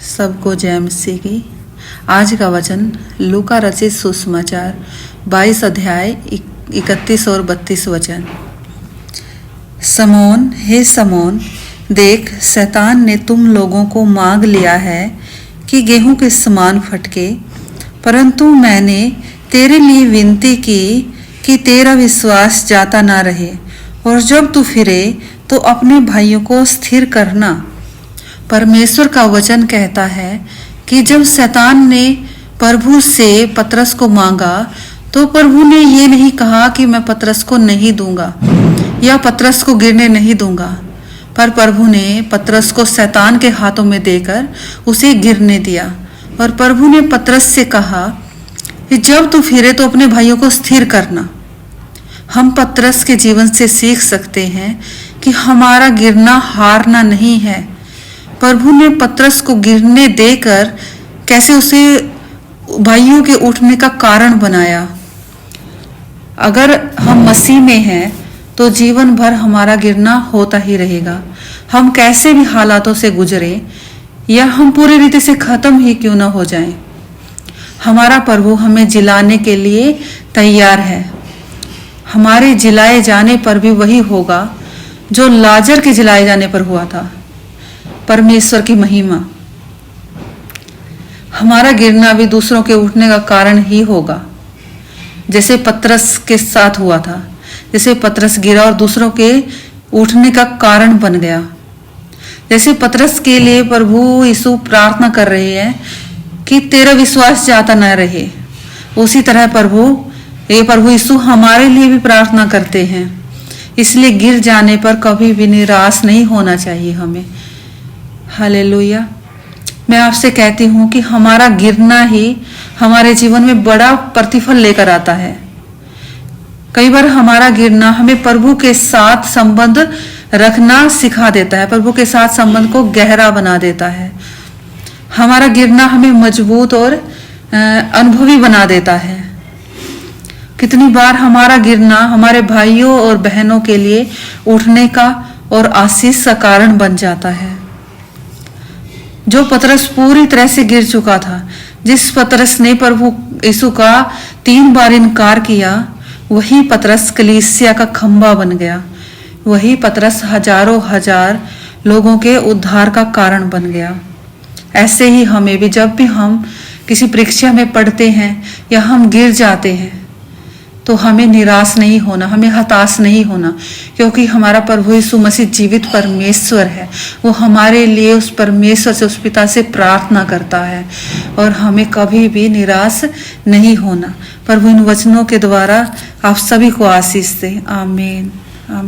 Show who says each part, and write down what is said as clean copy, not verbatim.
Speaker 1: सबको जय मसीह की। आज का वचन लूका रचित सुसमाचार 22 अध्याय 31 और 32 वचन। समौन, हे समौन, देख शैतान ने तुम लोगों को मांग लिया है कि गेहूं के समान फटके, परंतु मैंने तेरे लिए विनती की कि तेरा विश्वास जाता ना रहे, और जब तू फिरे तो अपने भाइयों को स्थिर करना। परमेश्वर का वचन कहता है कि जब शैतान ने प्रभु से पतरस को मांगा तो प्रभु ने ये नहीं कहा कि मैं पतरस को नहीं दूंगा या पतरस को गिरने नहीं दूंगा, पर प्रभु ने पतरस को शैतान के हाथों में देकर उसे गिरने दिया। और प्रभु ने पतरस से कहा कि जब तू फिरे तो अपने भाइयों को स्थिर करना। हम पतरस के जीवन से सीख सकते हैं कि हमारा गिरना हारना नहीं है। प्रभु ने पतरस को गिरने देकर कैसे उसे भाइयों के उठने का कारण बनाया। अगर हम मसीह में हैं तो जीवन भर हमारा गिरना होता ही रहेगा। हम कैसे भी हालातों से गुजरे या हम पूरी रीति से खत्म ही क्यों ना हो जाएं, हमारा प्रभु हमें जिलाने के लिए तैयार है। हमारे जिलाए जाने पर भी वही होगा जो लाजर के जिलाए जाने पर हुआ था। परमेश्वर की महिमा। हमारा गिरना भी दूसरों के उठने का कारण ही होगा, जैसे पतरस के साथ हुआ था। जैसे पतरस गिरा और दूसरों के उठने का कारण बन गया। जैसे पतरस के लिए प्रभु यीशु प्रार्थना कर रहे हैं कि तेरा विश्वास जाता न रहे, उसी तरह प्रभु यीशु हमारे लिए भी प्रार्थना करते हैं। इसलिए गिर जाने पर कभी भी निराश नहीं होना चाहिए हमें। हालेलुया। मैं आपसे कहती हूँ कि हमारा गिरना ही हमारे जीवन में बड़ा प्रतिफल लेकर आता है। कई बार हमारा गिरना हमें प्रभु के साथ संबंध रखना सिखा देता है, प्रभु के साथ संबंध को गहरा बना देता है। हमारा गिरना हमें मजबूत और अनुभवी बना देता है। कितनी बार हमारा गिरना हमारे भाइयों और बहनों के लिए उठने का और आशीष का कारण बन जाता है। जो पतरस पूरी तरह से गिर चुका था, जिस पतरस ने प्रभु यीशु का 3 बार इनकार किया, वही पतरस कलीसिया का खंबा बन गया। वही पतरस हजारों हजार लोगों के उद्धार का कारण बन गया। ऐसे ही हमें भी जब भी हम किसी परीक्षा में पढ़ते हैं या हम गिर जाते हैं तो हमें निराश नहीं होना, हमें हताश नहीं होना, क्योंकि हमारा प्रभु यीशु मसीह जीवित परमेश्वर है। वो हमारे लिए उस परमेश्वर से, उस पिता से प्रार्थना करता है और हमें कभी भी निराश नहीं होना। प्रभु इन वचनों के द्वारा आप सभी को आशीष दे। आमीन।